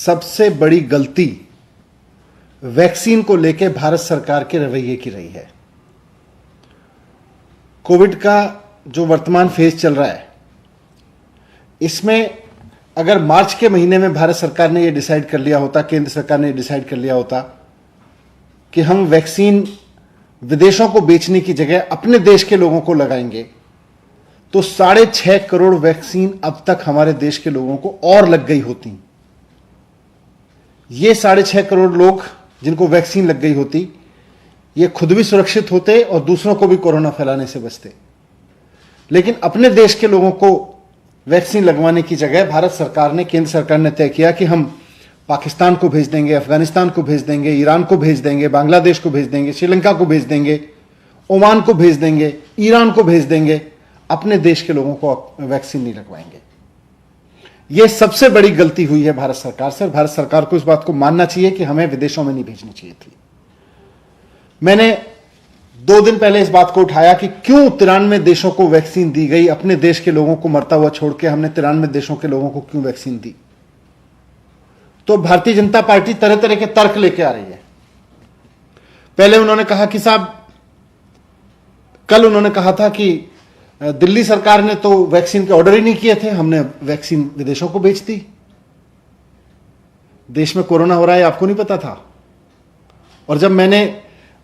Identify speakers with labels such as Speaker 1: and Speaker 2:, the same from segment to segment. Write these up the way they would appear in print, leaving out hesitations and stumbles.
Speaker 1: सबसे बड़ी गलती वैक्सीन को लेकर भारत सरकार के रवैये की रही है। कोविड का जो वर्तमान फेज चल रहा है, इसमें अगर मार्च के महीने में भारत सरकार ने यह डिसाइड कर लिया होता, केंद्र सरकार ने डिसाइड कर लिया होता कि हम वैक्सीन विदेशों को बेचने की जगह अपने देश के लोगों को लगाएंगे, तो 6.5 करोड़ वैक्सीन अब तक हमारे देश के लोगों को और लग गई होती। ये 6.5 करोड़ लोग जिनको वैक्सीन लग गई होती, ये खुद भी सुरक्षित होते और दूसरों को भी कोरोना फैलाने से बचते। लेकिन अपने देश के लोगों को वैक्सीन लगवाने की जगह भारत सरकार ने, केंद्र सरकार ने तय किया कि हम पाकिस्तान को भेज देंगे, अफगानिस्तान को भेज देंगे, ईरान को भेज देंगे, बांग्लादेश को भेज देंगे, श्रीलंका को भेज देंगे, ओमान को भेज देंगे, ईरान को भेज देंगे, अपने देश के लोगों को वैक्सीन नहीं लगवाएंगे। यह सबसे बड़ी गलती हुई है भारत सरकार से। भारत सरकार को इस बात को मानना चाहिए कि हमें विदेशों में नहीं भेजनी चाहिए थी। मैंने 2 दिन पहले इस बात को उठाया कि क्यों 93 देशों को वैक्सीन दी गई, अपने देश के लोगों को मरता हुआ छोड़ के हमने 93 देशों के लोगों को क्यों वैक्सीन दी। तो भारतीय जनता पार्टी तरह तरह के तर्क लेके आ रही है। पहले उन्होंने कहा कि साहब, कल उन्होंने कहा था कि दिल्ली सरकार ने तो वैक्सीन के ऑर्डर ही नहीं किए थे, हमने वैक्सीन विदेशों को बेच दी। देश में कोरोना हो रहा है आपको नहीं पता था। और जब मैंने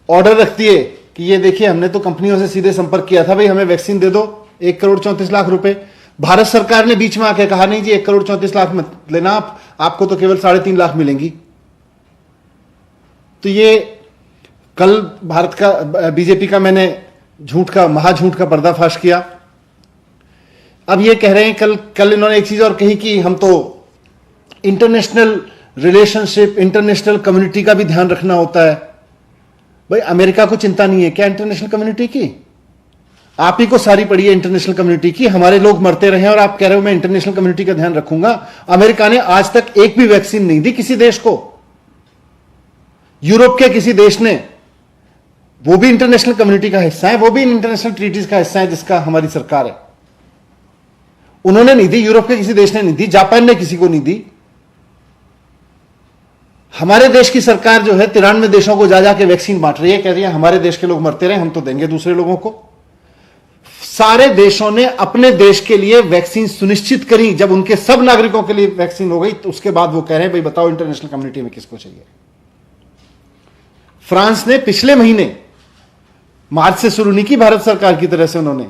Speaker 1: ऑर्डर रख दिए कि ये देखिए, हमने तो कंपनियों से सीधे संपर्क किया था, भाई हमें वैक्सीन दे दो, 1 करोड़ 34 लाख रुपए, भारत सरकार ने बीच में आके कहा नहीं जी 1 करोड़ 34 लाख मत लेना, आपको तो केवल 3.5 लाख मिलेंगी। तो ये कल भारत का, बीजेपी का मैंने महाझूठ का पर्दाफाश किया। अब ये कह रहे हैं, कल इन्होंने एक चीज और कही कि हम तो इंटरनेशनल रिलेशनशिप, इंटरनेशनल कम्युनिटी का भी ध्यान रखना होता है। भाई अमेरिका को चिंता नहीं है क्या इंटरनेशनल कम्युनिटी की? आप ही को सारी पड़ी है इंटरनेशनल कम्युनिटी की। हमारे लोग मरते रहे और आप कह रहे हो मैं इंटरनेशनल कम्युनिटी का ध्यान रखूंगा। अमेरिका ने आज तक एक भी वैक्सीन नहीं दी किसी देश को। यूरोप के किसी देश ने, वो भी इंटरनेशनल कम्युनिटी का हिस्सा है, वो भी इंटरनेशनल ट्रीटीज का हिस्सा है जिसका हमारी सरकार है, उन्होंने नहीं दी। यूरोप के किसी देश ने नहीं दी, जापान ने किसी को नहीं दी। हमारे देश की सरकार जो है 93 देशों को जा जाके वैक्सीन बांट रही है, कह रही है हमारे देश के लोग मरते रहे, हम तो देंगे दूसरे लोगों को। सारे देशों ने अपने देश के लिए वैक्सीन सुनिश्चित करी। जब उनके सब नागरिकों के लिए वैक्सीन हो गई तो उसके बाद वो कह रहे हैं भाई बताओ इंटरनेशनल कम्युनिटी में किसको चाहिए। फ्रांस ने पिछले महीने, मार्च से शुरू नहीं की भारत सरकार की तरह से, उन्होंने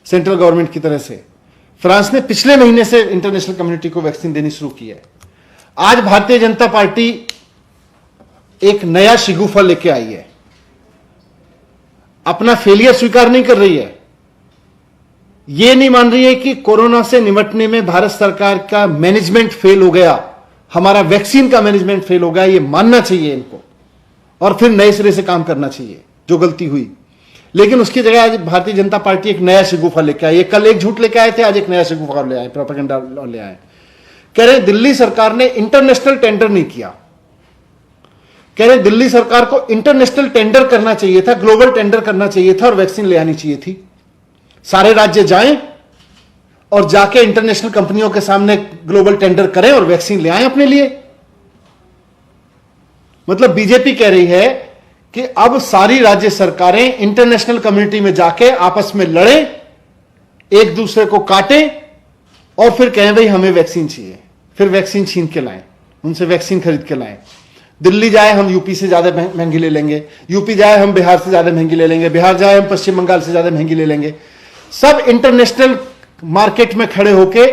Speaker 1: सेंट्रल गवर्नमेंट की तरह से, फ्रांस ने पिछले महीने से इंटरनेशनल कम्युनिटी को वैक्सीन देनी शुरू की है। आज भारतीय जनता पार्टी एक नया शिगुफा लेके आई है, अपना फेलियर स्वीकार नहीं कर रही है। यह नहीं मान रही है कि कोरोना से निपटने में भारत सरकार का मैनेजमेंट फेल हो गया, हमारा वैक्सीन का मैनेजमेंट फेल हो गया। यह मानना चाहिए इनको और फिर नए सिरे से काम करना चाहिए जो गलती हुई। लेकिन उसकी जगह आज भारतीय जनता पार्टी एक नया शिगुफा लेके आई है। कल एक झूठ लेके आए थे, आज एक नया शिगुफा ले आए, प्रोपेगेंडा ले आए। कह रहे दिल्ली सरकार ने इंटरनेशनल टेंडर नहीं किया। कह रहे दिल्ली सरकार को इंटरनेशनल टेंडर करना चाहिए था, ग्लोबल टेंडर करना चाहिए था और वैक्सीन ले आनी चाहिए थी। सारे राज्य जाएं और जाके इंटरनेशनल कंपनियों के सामने ग्लोबल टेंडर करें और वैक्सीन ले आएं अपने लिए। मतलब बीजेपी कह रही है कि अब सारी राज्य सरकारें इंटरनेशनल कम्युनिटी में जाके आपस में लड़ें, एक दूसरे को काटें और फिर कहें भाई हमें वैक्सीन चाहिए, फिर वैक्सीन छीन के लाएं, उनसे वैक्सीन खरीद के लाएं। दिल्ली जाए हम यूपी से ज्यादा महंगी ले लेंगे, यूपी जाए हम बिहार से ज्यादा महंगी ले लेंगे, बिहार जाए हम पश्चिम बंगाल से ज्यादा महंगी ले लेंगे। सब इंटरनेशनल मार्केट में खड़े होके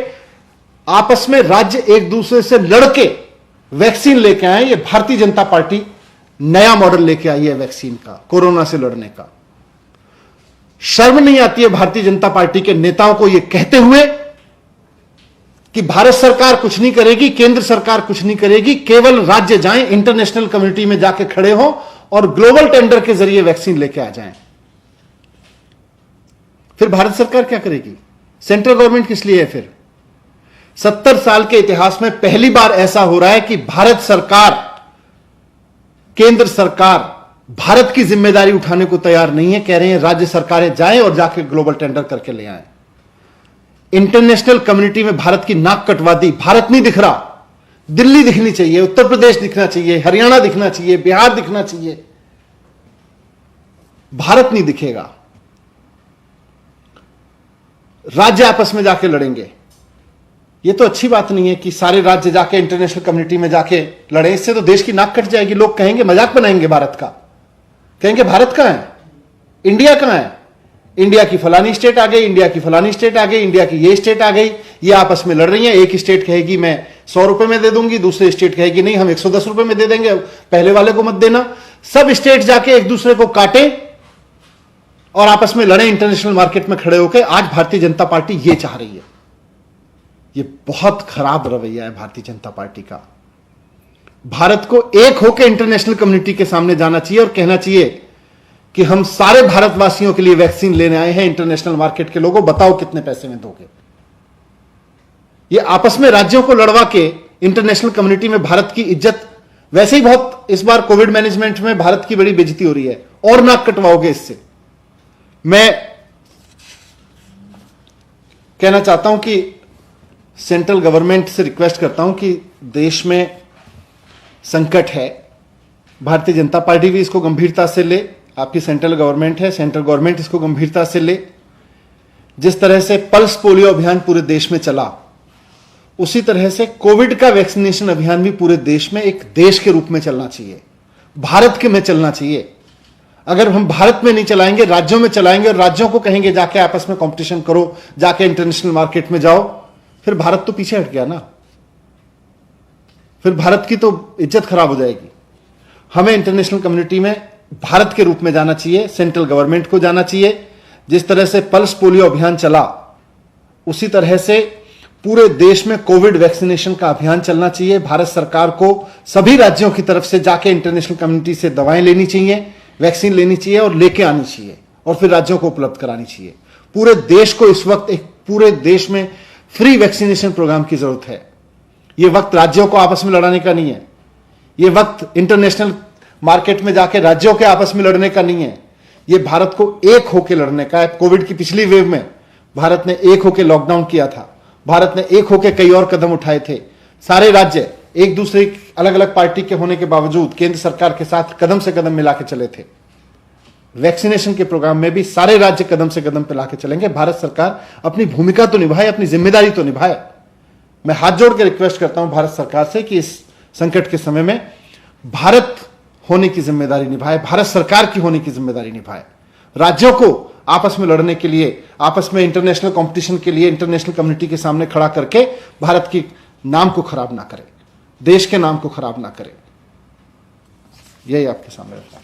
Speaker 1: आपस में राज्य एक दूसरे से लड़के वैक्सीन लेके आए। ये भारतीय जनता पार्टी नया मॉडल लेके आई है वैक्सीन का, कोरोना से लड़ने का। शर्म नहीं आती है भारतीय जनता पार्टी के नेताओं को यह कहते हुए कि भारत सरकार कुछ नहीं करेगी, केंद्र सरकार कुछ नहीं करेगी, केवल राज्य जाएं, इंटरनेशनल कम्युनिटी में जाके खड़े हो और ग्लोबल टेंडर के जरिए वैक्सीन लेके आ जाएं। फिर भारत सरकार क्या करेगी? सेंट्रल गवर्नमेंट किस लिए है फिर? 70 साल के इतिहास में पहली बार ऐसा हो रहा है कि भारत सरकार, केंद्र सरकार भारत की जिम्मेदारी उठाने को तैयार नहीं है। कह रहे हैं राज्य सरकारें जाएं और जाके ग्लोबल टेंडर करके ले आएं। इंटरनेशनल कम्युनिटी में भारत की नाक कटवा दी। भारत नहीं दिख रहा, दिल्ली दिखनी चाहिए, उत्तर प्रदेश दिखना चाहिए, हरियाणा दिखना चाहिए, बिहार दिखना चाहिए, भारत नहीं दिखेगा। राज्य आपस में जाके लड़ेंगे। ये तो अच्छी बात नहीं है कि सारे राज्य जाके इंटरनेशनल कम्युनिटी में जाके लड़े, इससे तो देश की नाक कट जाएगी। लोग कहेंगे, मजाक बनाएंगे भारत का, कहेंगे भारत कहां है, इंडिया कहां है, इंडिया की फलानी स्टेट आ गई, इंडिया की फलानी स्टेट आ गई, इंडिया की ये स्टेट आ गई, ये आपस में लड़ रही है। एक स्टेट कहेगी मैं 100 रुपए में दे दूंगी, दूसरी स्टेट कहेगी नहीं हम 110 रुपए में दे देंगे, पहले वाले को मत देना। सब स्टेट जाके एक दूसरे को काटे और आपस में लड़े इंटरनेशनल मार्केट में खड़े होकर। आज भारतीय जनता पार्टी ये चाह रही है। ये बहुत खराब रवैया है भारतीय जनता पार्टी का। भारत को एक होकर इंटरनेशनल कम्युनिटी के सामने जाना चाहिए और कहना चाहिए कि हम सारे भारतवासियों के लिए वैक्सीन लेने आए हैं। इंटरनेशनल मार्केट के लोगों, बताओ कितने पैसे में दोगे। ये आपस में राज्यों को लड़वा के इंटरनेशनल कम्युनिटी में भारत की इज्जत, वैसे ही बहुत इस बार कोविड मैनेजमेंट में भारत की बड़ी बेइज्जती हो रही है, और नाक कटवाओगे इससे। मैं कहना चाहता हूं कि सेंट्रल गवर्नमेंट से रिक्वेस्ट करता हूं कि देश में संकट है, भारतीय जनता पार्टी भी इसको गंभीरता से ले। आपकी सेंट्रल गवर्नमेंट है, सेंट्रल गवर्नमेंट इसको गंभीरता से ले। जिस तरह से पल्स पोलियो अभियान पूरे देश में चला, उसी तरह से कोविड का वैक्सीनेशन अभियान भी पूरे देश में एक देश के रूप में चलना चाहिए, भारत के में चलना चाहिए। अगर हम भारत में नहीं चलाएंगे, राज्यों में चलाएंगे और राज्यों को कहेंगे जाके आपस में कंपटीशन करो, जाके इंटरनेशनल मार्केट में जाओ, फिर भारत तो पीछे हट गया ना, फिर भारत की तो इज्जत खराब हो जाएगी। हमें इंटरनेशनल कम्युनिटी में भारत के रूप में जाना चाहिए, सेंट्रल गवर्नमेंट को जाना चाहिए। जिस तरह से पल्स पोलियो अभियान चला, उसी तरह से पूरे देश में कोविड वैक्सीनेशन का अभियान चलना चाहिए। भारत सरकार को सभी राज्यों की तरफ से जाके इंटरनेशनल कम्युनिटी से दवाएं लेनी चाहिए, वैक्सीन लेनी चाहिए और लेके आनी चाहिए, और फिर राज्यों को उपलब्ध करानी चाहिए। पूरे देश को इस वक्त एक पूरे देश में फ्री वैक्सीनेशन प्रोग्राम की जरूरत है। यह वक्त राज्यों को आपस में लड़ाने का नहीं है, यह वक्त इंटरनेशनल मार्केट में जाके राज्यों के आपस में लड़ने का नहीं है, यह भारत को एक होकर लड़ने का है। कोविड की पिछली वेव में भारत ने एक होकर लॉकडाउन किया था, भारत ने एक होकर कई और कदम उठाए थे। सारे राज्य एक दूसरे अलग अलग पार्टी के होने के बावजूद केंद्र सरकार के साथ कदम से कदम मिला के चले थे। वैक्सीनेशन के प्रोग्राम में भी सारे राज्य कदम से कदम मिला के चलेंगे। भारत सरकार अपनी भूमिका तो निभाए, अपनी जिम्मेदारी तो निभाए। मैं हाथ जोड़ के रिक्वेस्ट करता हूं भारत सरकार से कि इस संकट के समय में भारत होने की जिम्मेदारी निभाए, भारत सरकार की होने की जिम्मेदारी निभाए। राज्यों को आपस में लड़ने के लिए, आपस में इंटरनेशनल कंपटीशन के लिए इंटरनेशनल कम्युनिटी के सामने खड़ा करके भारत की नाम को खराब ना करे, देश के नाम को खराब ना करे। यही आपके सामने रखा।